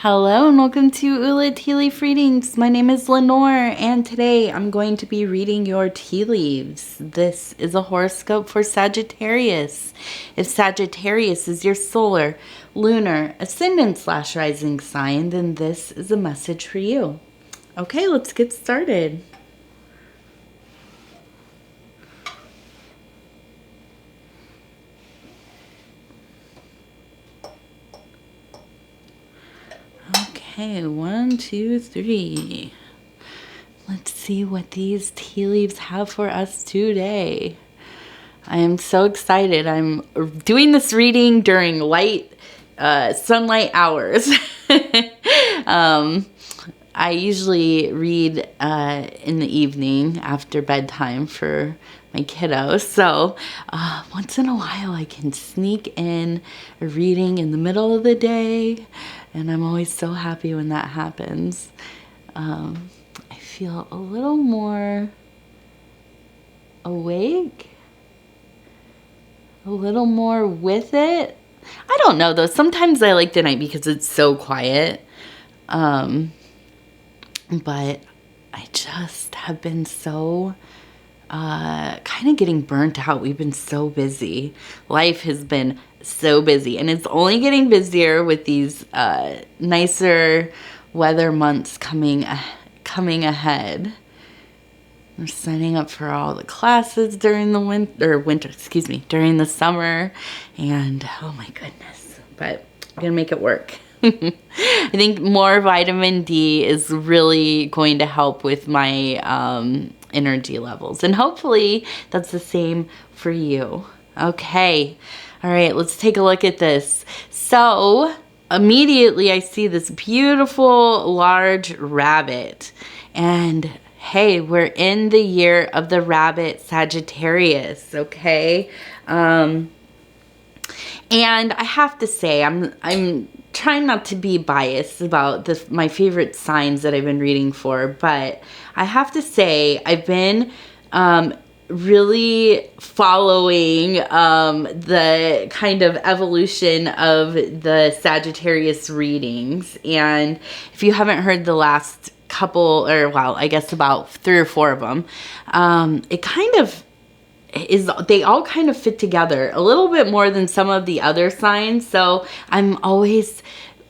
Hello and welcome to Ula Tea Leaf Readings. My name is Lenor and today I'm going to be reading your tea leaves. This is a horoscope for Sagittarius. If Sagittarius is your solar, lunar, ascendant/rising sign, then this is a message for you. Okay, let's get started. Okay, 1, 2, 3. Let's see what these tea leaves have for us today. I am so excited. I'm doing this reading during light sunlight hours. I usually read in the evening after bedtime for my kiddos. So once in a while I can sneak in a reading in the middle of the day. And I'm always so happy when that happens. I feel a little more awake, a little more with it. I don't know though. Sometimes I like the night because it's so quiet. But I just have been so kind of getting burnt out. We've been so busy. Life has been so busy, and it's only getting busier with these nicer weather months coming ahead. We're signing up for all the classes during the during the summer, and oh my goodness, but I'm gonna make it work. I think more vitamin D is really going to help with my energy levels, and hopefully that's the same for you. Okay, all right, let's take a look at this. So immediately I see this beautiful large rabbit, and hey, we're in the year of the rabbit, Sagittarius. Okay, and I have to say I'm trying not to be biased about my favorite signs that I've been reading for, but I have to say I've been really following the kind of evolution of the Sagittarius readings. And if you haven't heard the last couple, or well, I guess about 3 or 4 of them, it kind of they all kind of fit together a little bit more than some of the other signs. So I'm always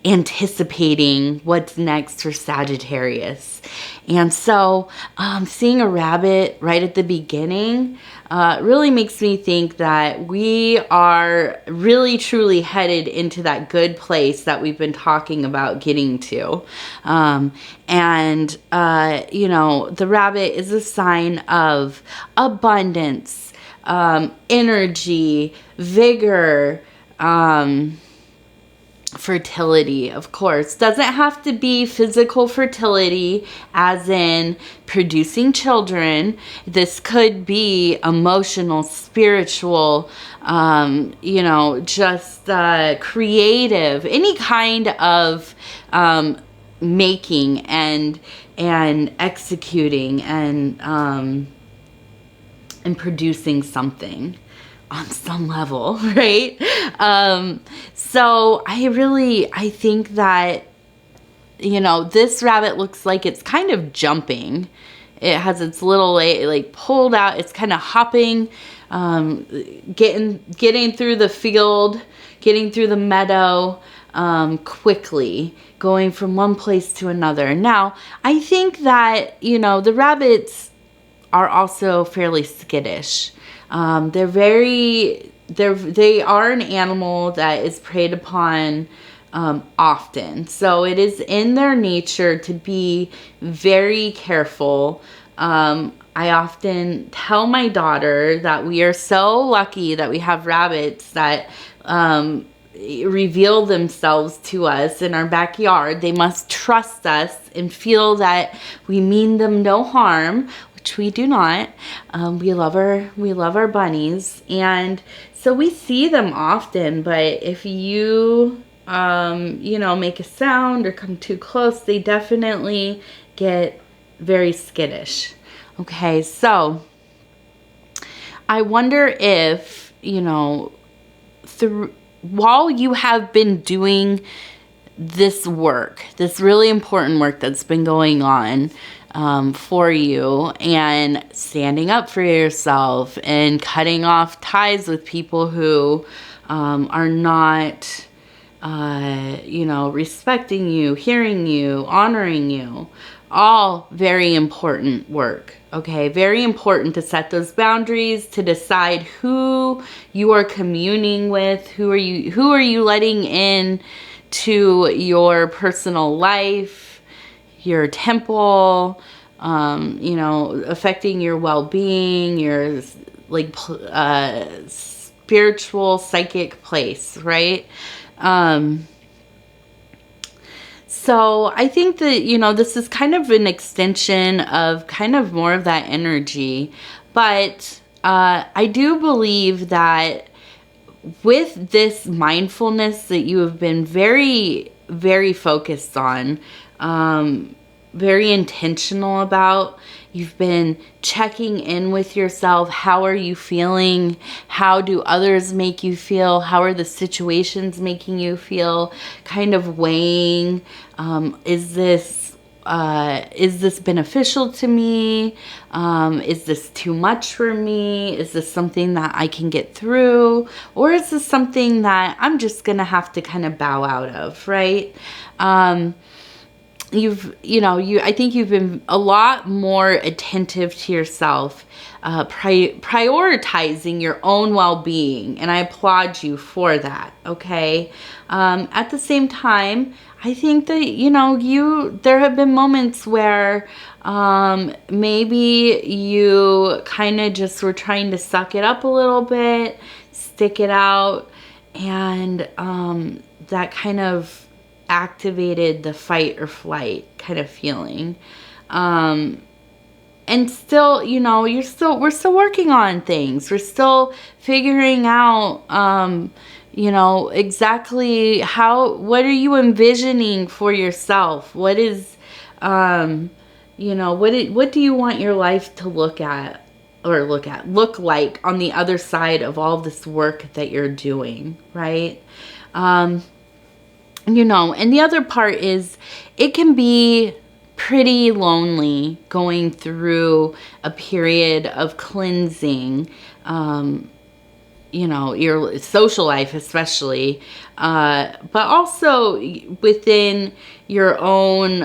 anticipating what's next for Sagittarius. And so seeing a rabbit right at the beginning really makes me think that we are really truly headed into that good place that we've been talking about getting to. You know, the rabbit is a sign of abundance, energy, vigor, fertility, of course. Doesn't have to be physical fertility as in producing children. This could be emotional, spiritual, you know, just creative, any kind of making and executing and producing something on some level, right? So I think that, you know, this rabbit looks like it's kind of jumping. It has its little like pulled out. It's kind of hopping, getting through the field, getting through the meadow, quickly, going from one place to another. Now, I think that, you know, the rabbits are also fairly skittish. They are an animal that is preyed upon often. So it is in their nature to be very careful. I often tell my daughter that we are so lucky that we have rabbits that reveal themselves to us in our backyard. They must trust us and feel that we mean them no harm, which we do not. We love our bunnies, and so we see them often. But if you you know, make a sound or come too close, they definitely get very skittish. Okay, so I wonder if, you know, while you have been doing this work, this really important work that's been going on for you, and standing up for yourself and cutting off ties with people who are not, respecting you, hearing you, honoring you. All very important work. Okay, very important to set those boundaries, to decide who you are communing with, who are you letting in to your personal life, your temple, affecting your well-being, your spiritual, psychic place, right? So I think that, this is kind of an extension of kind of more of that energy. But I do believe that with this mindfulness that you have been very, very focused on, very intentional about, you've been checking in with yourself. How are you feeling? How do others make you feel? How are the situations making you feel? Kind of weighing, is this beneficial to me? Is this too much for me? Is this something that I can get through? Or is this something that I'm just gonna have to kind of bow out of, right? I think you've been a lot more attentive to yourself, prioritizing your own well-being, and I applaud you for that, okay? At the same time, I think that, there have been moments where maybe you kind of just were trying to suck it up a little bit, stick it out, and that kind of activated the fight or flight kind of feeling. And still, we're still working on things. We're still figuring out, exactly what are you envisioning for yourself? What is, what do you want your life to look like on the other side of all this work that you're doing, right? And the other part is it can be pretty lonely going through a period of cleansing, your social life especially, but also within your own,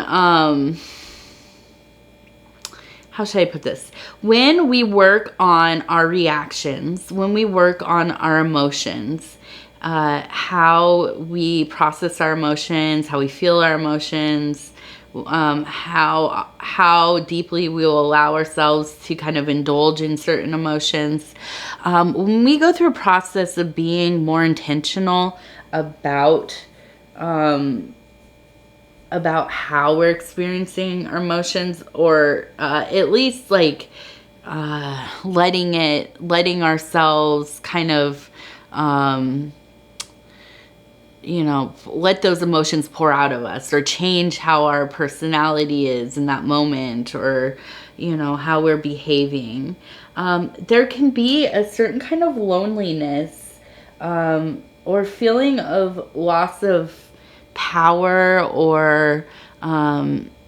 how should I put this? When we work on our reactions, when we work on our emotions, how we process our emotions, how we feel our emotions, how deeply we will allow ourselves to kind of indulge in certain emotions. When we go through a process of being more intentional about how we're experiencing our emotions, or at least letting ourselves kind of let those emotions pour out of us, or change how our personality is in that moment, or, how we're behaving. There can be a certain kind of loneliness, or feeling of loss of power, or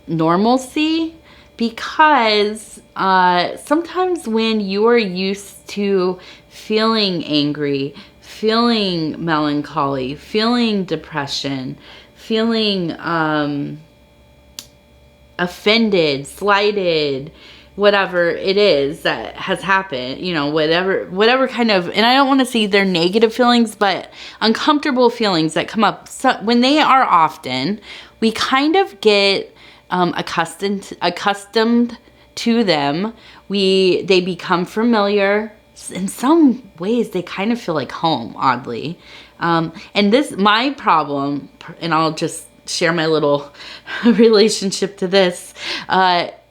normalcy, because sometimes when you are used to feeling angry, feeling melancholy, feeling depression, feeling offended, slighted, whatever it is that has happened, whatever kind of, and I don't want to say they're negative feelings, but uncomfortable feelings that come up. So when they are often, we kind of get accustomed to them. They become familiar. In some ways, they kind of feel like home, oddly. And my problem, and I'll just share my little relationship to this,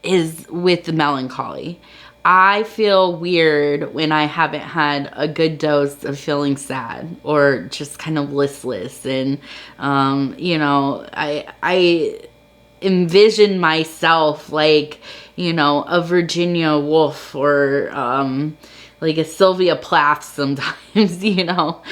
is with the melancholy. I feel weird when I haven't had a good dose of feeling sad, or just kind of listless. And, I envision myself like, a Virginia Woolf, or, like a Sylvia Plath sometimes, you know,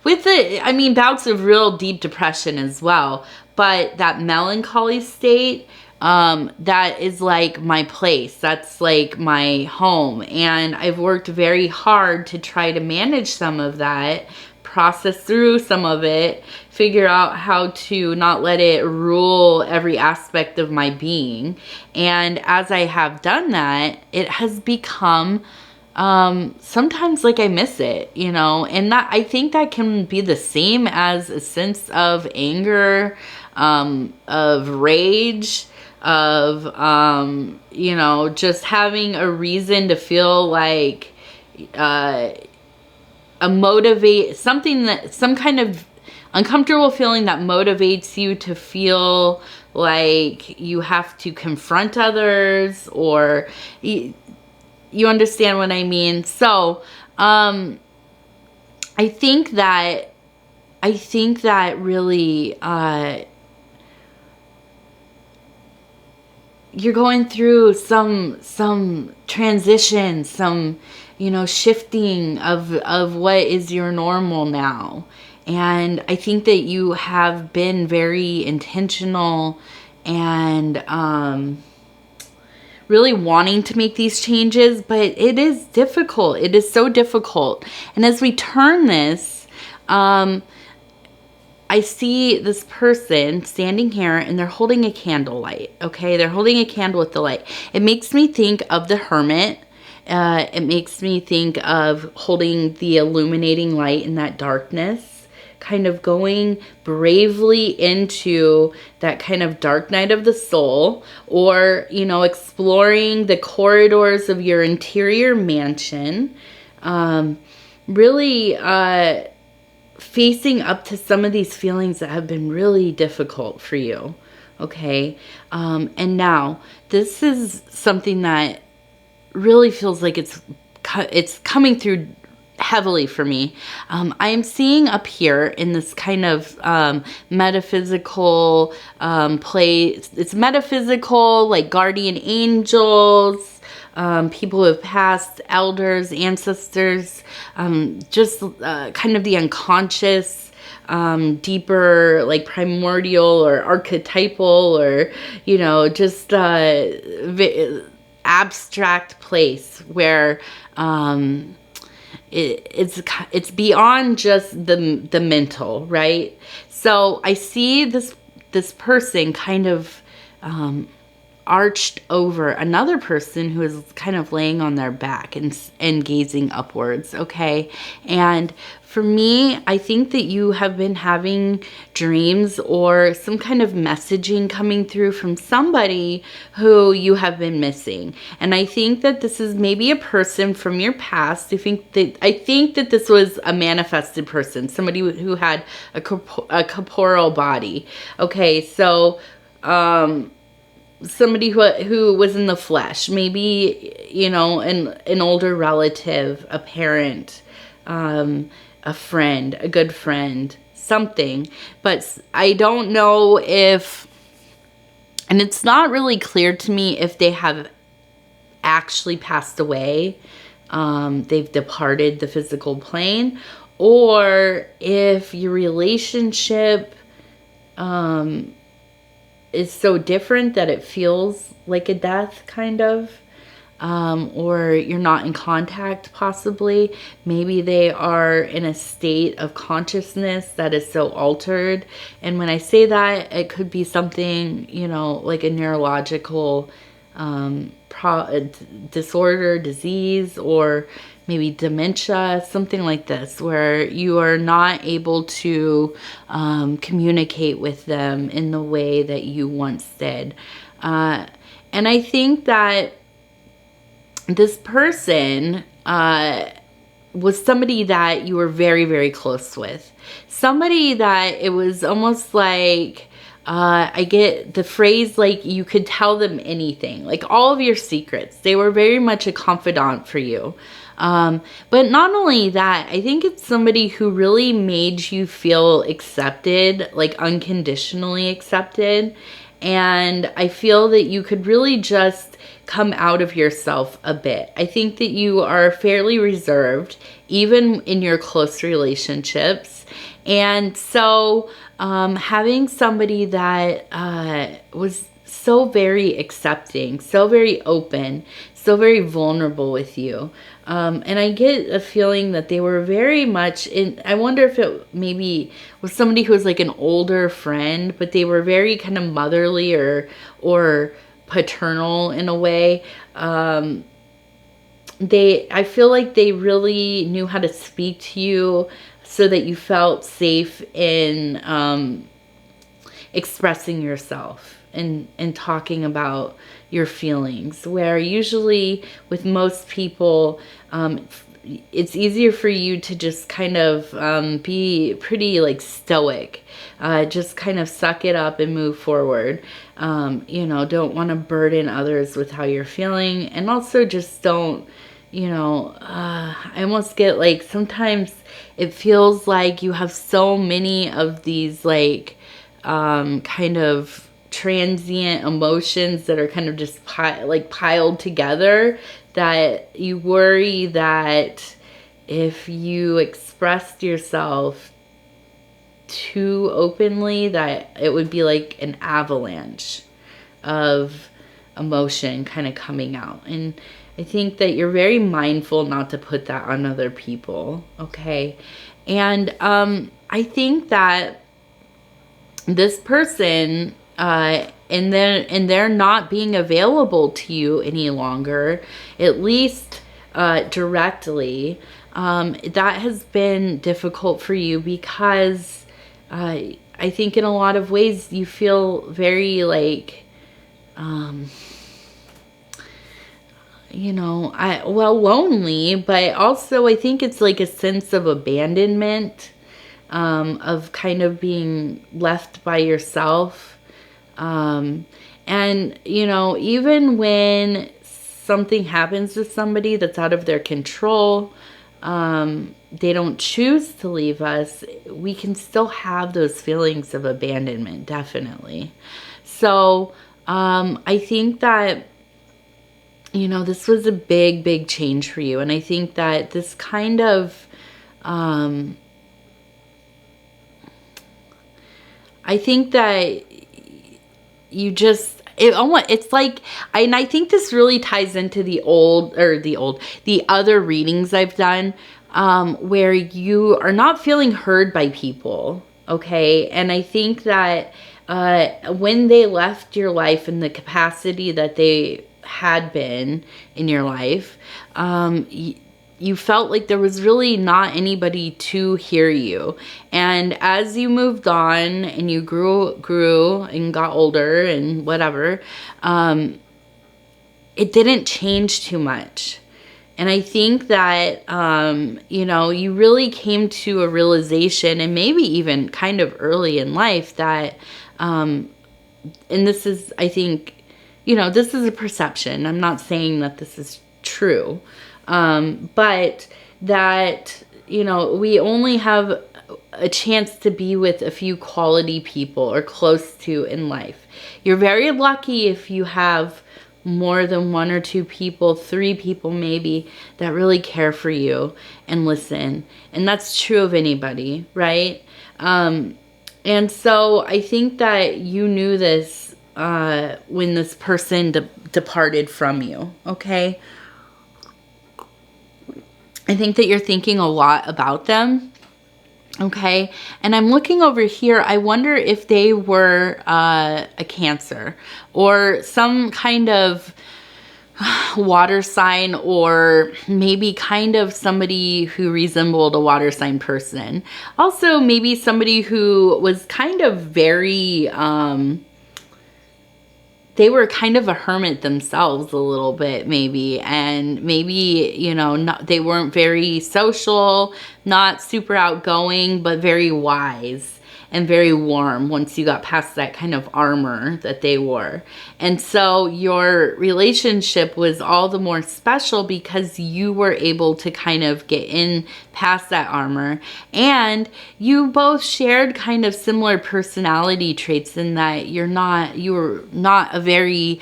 with the, I mean, bouts of real deep depression as well. But that melancholy state, that is like my place. That's like my home. And I've worked very hard to try to manage some of that, process through some of it, figure out how to not let it rule every aspect of my being. And as I have done that, it has become sometimes like I miss it, you know, and that, I think that can be the same as a sense of anger, of rage, of, you know, just having a reason to feel like, some kind of uncomfortable feeling that motivates you to feel like you have to confront others, or you understand what I mean? So, I think that really, you're going through some transition, some, you know, shifting of what is your normal now. And I think that you have been very intentional and, really wanting to make these changes, but it is difficult. It is so difficult. And as we turn this, I see this person standing here and they're holding a candlelight, okay? They're holding a candle with the light. It makes me think of the hermit. It makes me think of holding the illuminating light in that darkness, kind of going bravely into that kind of dark night of the soul, or, you know, exploring the corridors of your interior mansion, really facing up to some of these feelings that have been really difficult for you, okay? And now, this is something that really feels like it's coming through heavily for me. I am seeing up here in this kind of metaphysical place. It's metaphysical, like guardian angels, people who have passed, elders, ancestors, just kind of the unconscious, deeper, like primordial or archetypal, or, you know, just abstract place where it's beyond just the mental, right? So I see this person kind of arched over another person who is kind of laying on their back and gazing upwards, okay? And for me, I think that you have been having dreams or some kind of messaging coming through from somebody who you have been missing. And I think that this is maybe a person from your past. I think that this was a manifested person, somebody who had a corporeal body. Okay, so somebody who was in the flesh, maybe, you know, an older relative, a parent, a friend, a good friend, something. But I don't know if, and it's not really clear to me if they have actually passed away, they've departed the physical plane, or if your relationship is so different that it feels like a death, kind of, or you're not in contact, possibly. Maybe they are in a state of consciousness that is so altered. And when I say that, it could be something, you know, like a neurological disorder, disease, or maybe dementia, something like this, where you are not able to communicate with them in the way that you once did. And I think that this person was somebody that you were very, very close with. Somebody that it was almost like, I get the phrase, like you could tell them anything, like all of your secrets. They were very much a confidant for you. But not only that, I think it's somebody who really made you feel accepted, like unconditionally accepted. And I feel that you could really just come out of yourself a bit. I think that you are fairly reserved, even in your close relationships. And so having somebody that was so very accepting, so very open, so very vulnerable with you. And I get a feeling that they were very much in, I wonder if it maybe was somebody who was like an older friend, but they were very kind of motherly or paternal in a way. I feel like they really knew how to speak to you so that you felt safe in expressing yourself and talking about your feelings, where usually with most people, it's easier for you to just kind of be pretty like stoic, just kind of suck it up and move forward. You know, don't want to burden others with how you're feeling, and also just don't, you know, I almost get like, sometimes it feels like you have so many of these like kind of transient emotions that are kind of just piled together, that you worry that if you expressed yourself too openly, that it would be like an avalanche of emotion kind of coming out. And I think that you're very mindful not to put that on other people, okay? And I think that this person, and they're not being available to you any longer, at least directly, that has been difficult for you, because I think in a lot of ways you feel very like, you know, lonely, but also I think it's like a sense of abandonment, of kind of being left by yourself. And, you know, even when something happens to somebody that's out of their control, they don't choose to leave us, we can still have those feelings of abandonment, definitely. So, I think that, you know, this was a big, big change for you. And I think that this kind of, I think that you just, it's like, and I think this really ties into the other readings I've done, where you are not feeling heard by people, okay? And I think that when they left your life in the capacity that they had been in your life, you felt like there was really not anybody to hear you. And as you moved on and you grew and got older and whatever, it didn't change too much. And I think that, you know, you really came to a realization, and maybe even kind of early in life, that, and this is, I think, you know, this is a perception. I'm not saying that this is true. But that, you know, we only have a chance to be with a few quality people or close to in life. You're very lucky if you have more than one or two people, 3 people maybe, that really care for you and listen. And that's true of anybody, right? And so I think that you knew this when this person departed from you, okay? I think that you're thinking a lot about them, okay? And I'm looking over here. I wonder if they were a Cancer or some kind of water sign, or maybe kind of somebody who resembled a water sign person. Also, maybe somebody who was kind of very... they were kind of a hermit themselves a little bit, maybe. And maybe, you know, they weren't very social, not super outgoing, but very wise. and very warm once you got past that kind of armor that they wore. And so your relationship was all the more special because you were able to kind of get in past that armor, and you both shared kind of similar personality traits in that you were not a very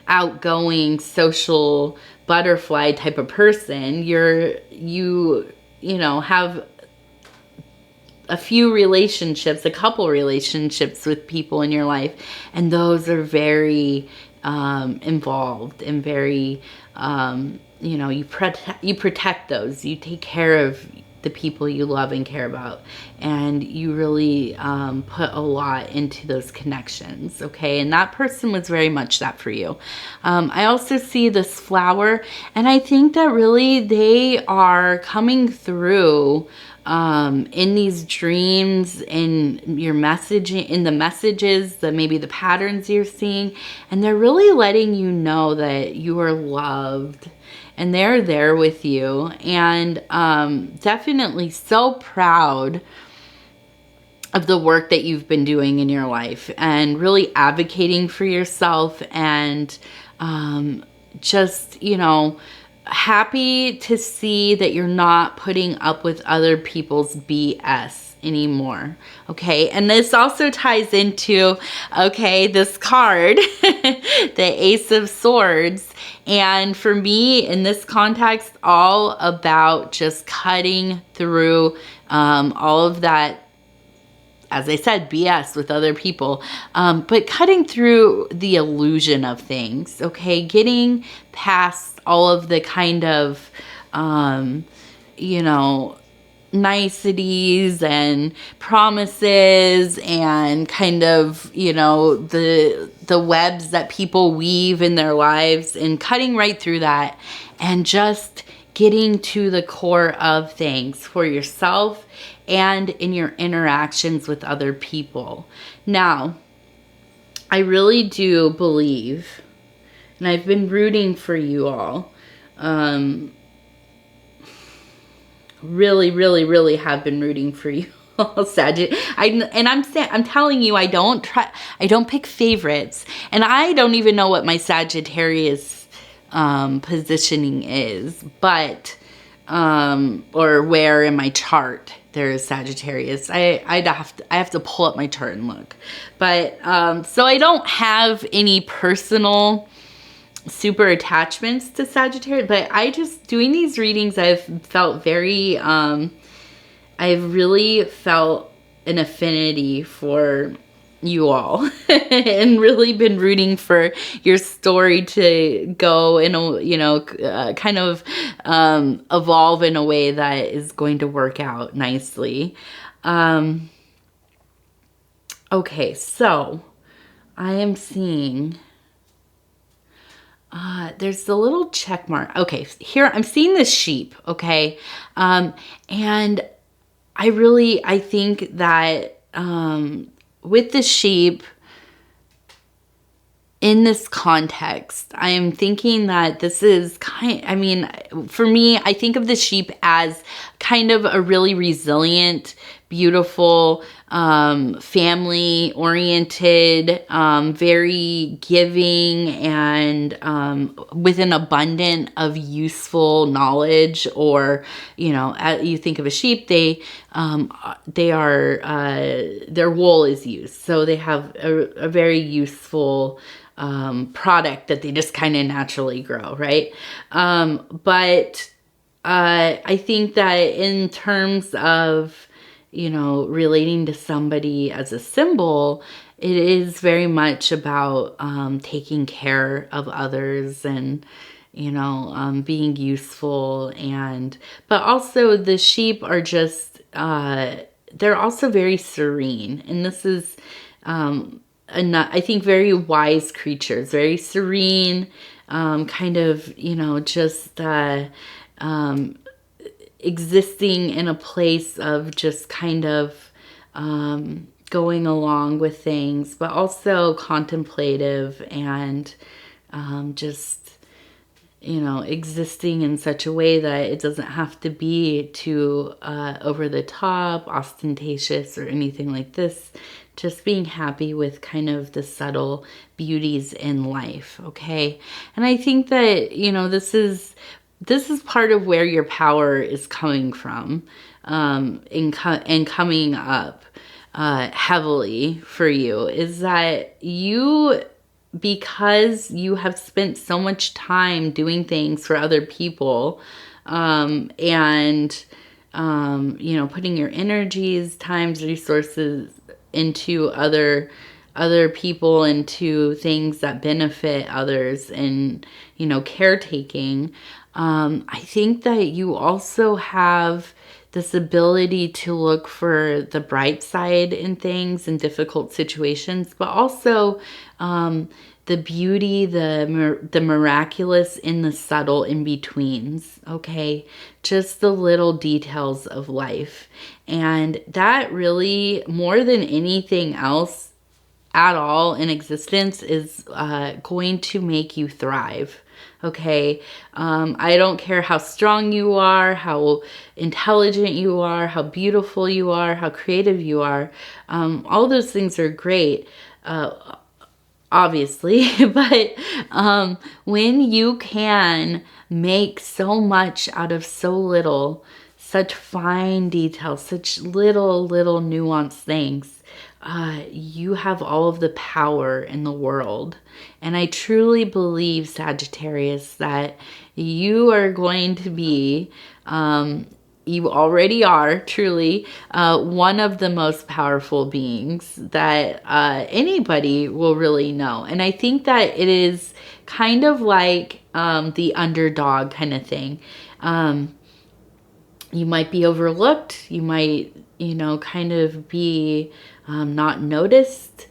outgoing social butterfly type of person. You have a couple relationships with people in your life, and those are very involved and very you protect those. You take care of the people you love and care about, and you really put a lot into those connections, okay? And that person was very much that for you. I also see this flower, and I think that really they are coming through in these dreams, in your messaging, in the messages, maybe the patterns you're seeing, and they're really letting you know that you are loved, and they're there with you, and definitely so proud of the work that you've been doing in your life, and really advocating for yourself, and just, happy to see that you're not putting up with other people's BS anymore, okay? And this also ties into, okay, this card, the Ace of Swords. And for me, in this context, all about just cutting through all of that, as I said, BS with other people, but cutting through the illusion of things, okay? Getting past all of the kind of, niceties and promises and kind of, the webs that people weave in their lives, and cutting right through that and just getting to the core of things for yourself and in your interactions with other people. Now, I really do believe, and I've been rooting for you all, really, really, really have been rooting for you all, Sagittarius. I'm telling you, I don't pick favorites, and I don't even know what my Sagittarius positioning is, but or where in my chart there is Sagittarius. I have to pull up my chart and look, but so I don't have any personal super attachments to Sagittarius, but I just, doing these readings, I've felt very I've really felt an affinity for you all and really been rooting for your story to go in a kind of evolve in a way that is going to work out nicely. Okay, so I am seeing there's the little check mark. Okay, here I'm seeing this sheep, okay? And I think that with the sheep, in this context, I am thinking that this is for me, I think of the sheep as kind of a really resilient, beautiful, family-oriented, very giving, and with an abundance of useful knowledge. Or, you think of a sheep, they are their wool is used, so they have a very useful product that they just kind of naturally grow, right? But I think that in terms of, relating to somebody as a symbol, it is very much about taking care of others and, being useful. But also the sheep are just, they're also very serene. And this is, I think, very wise creatures, very serene, kind of, just existing in a place of just kind of going along with things, but also contemplative and just you know, existing in such a way that it doesn't have to be too over the top, ostentatious, or anything like this. Just being happy with kind of the subtle beauties in life, okay? And I think that, you know, this is part of where your power is coming from, and coming up heavily for you, is that you, because you have spent so much time doing things for other people, and you know, putting your energies, times, resources into other people, into things that benefit others, and, you know, caretaking. I think that you also have this ability to look for the bright side in things in difficult situations, but also the beauty, the miraculous in the subtle in-betweens, okay? Just the little details of life. And that really, more than anything else at all in existence, is going to make you thrive. Okay, I don't care how strong you are, how intelligent you are, how beautiful you are, how creative you are. All those things are great, obviously, but when you can make so much out of so little, such fine details, such little nuanced things, you have all of the power in the world. And I truly believe, Sagittarius, that you are going to be, you already are truly one of the most powerful beings that anybody will really know. And I think that it is kind of like the underdog kind of thing. You might be overlooked. You might, you know, kind of be not noticed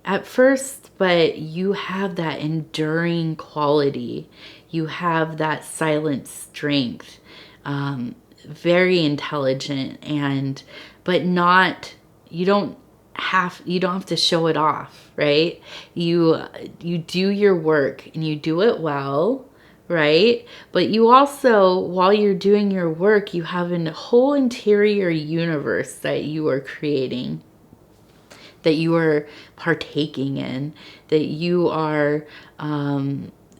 at first, but you have that enduring quality. You have that silent strength. Very intelligent, and but not, you don't have to show it off, right? You do your work and you do it well, right? But you also, while you're doing your work, you have a whole interior universe that you are creating, that you are partaking in, that you are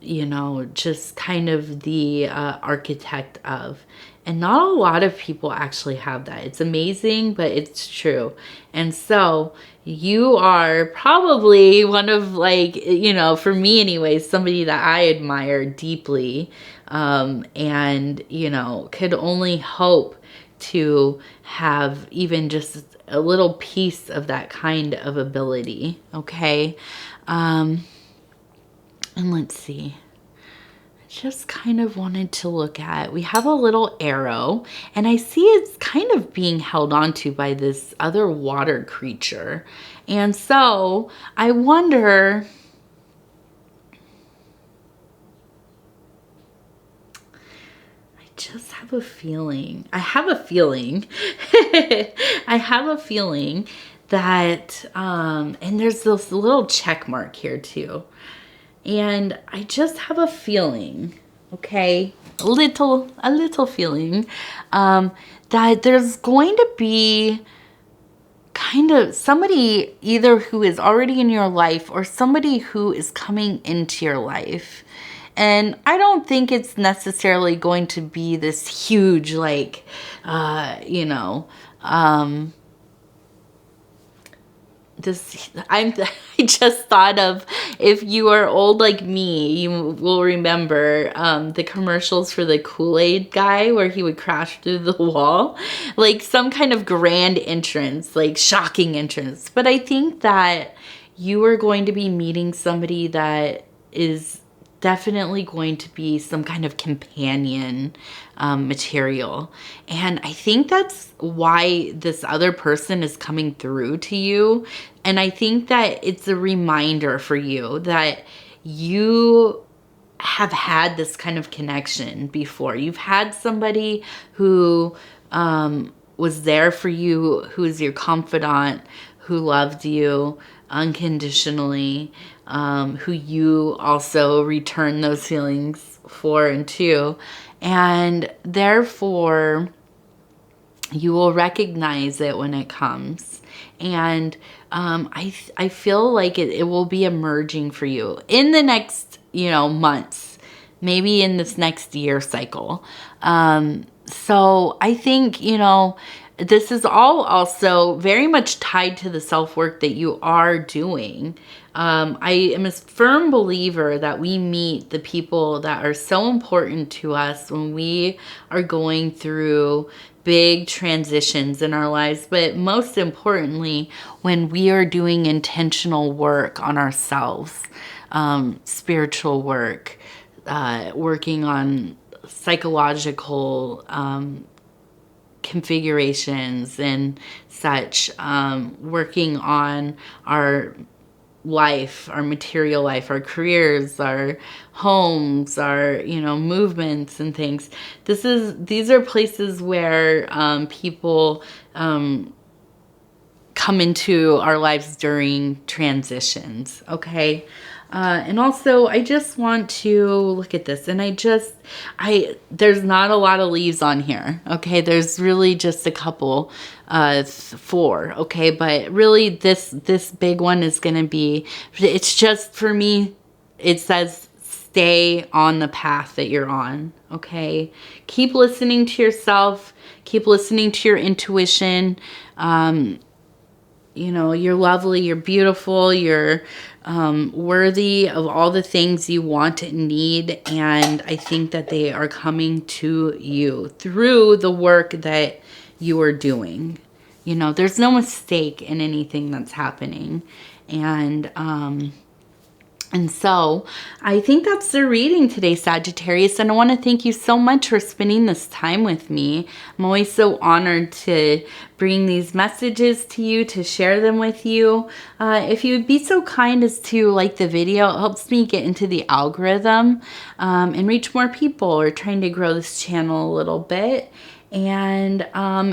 you know, just kind of the architect of. And not a lot of people actually have that. It's amazing, but it's true. And so you are probably one of, like, you know, for me anyways, somebody that I admire deeply, and, you know, could only hope to have even just a little piece of that kind of ability, okay? And let's see. Just kind of wanted to look at, we have a little arrow, and I see it's kind of being held onto by this other water creature. And so I wonder, I just have a feeling, I have a feeling that, and there's this little check mark here too. And I just have a feeling, okay, a little feeling, that there's going to be kind of somebody either who is already in your life or somebody who is coming into your life. And I don't think it's necessarily going to be this huge, like, you know, I just thought of, if you are old like me, you will remember the commercials for the Kool-Aid guy where he would crash through the wall, like some kind of grand entrance, like shocking entrance. But I think that you are going to be meeting somebody that is definitely going to be some kind of companion material. And I think that's why this other person is coming through to you. And I think that it's a reminder for you that you have had this kind of connection before. You've had somebody who was there for you, who is your confidant, who loved you, unconditionally, who you also return those feelings for and to. And therefore, you will recognize it when it comes. And I feel like it will be emerging for you in the next, months, maybe in this next year cycle. So I think, this is all also very much tied to the self-work that you are doing. I am a firm believer that we meet the people that are so important to us when we are going through big transitions in our lives, but most importantly, when we are doing intentional work on ourselves, spiritual work, working on psychological configurations and such, working on our life, our material life, our careers, our homes, our, movements and things. These are places where people come into our lives during transitions, okay? And also, I just want to look at this, and there's not a lot of leaves on here, okay? There's really just a couple, 4, okay? But really, this big one is going to be, it's just, for me, it says, stay on the path that you're on, okay? Keep listening to yourself. Keep listening to your intuition. You're lovely, you're beautiful, you're worthy of all the things you want and need. And I think that they are coming to you through the work that you are doing. There's no mistake in anything that's happening. And so I think that's the reading today, Sagittarius. And I want to thank you so much for spending this time with me. I'm always so honored to bring these messages to you, to share them with you. If you would be so kind as to like the video, it helps me get into the algorithm and reach more people. We're trying to grow this channel a little bit. And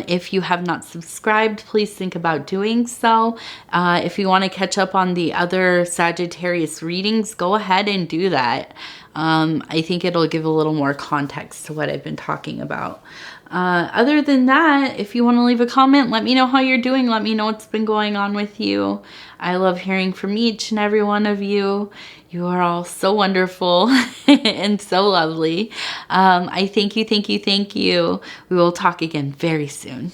if you have not subscribed, please think about doing so. If you want to catch up on the other Sagittarius readings, go ahead and do that. I think it'll give a little more context to what I've been talking about. Other than that, if you want to leave a comment, let me know how you're doing. Let me know what's been going on with you. I love hearing from each and every one of you. You are all so wonderful and so lovely. I thank you, thank you, thank you. We will talk again very soon.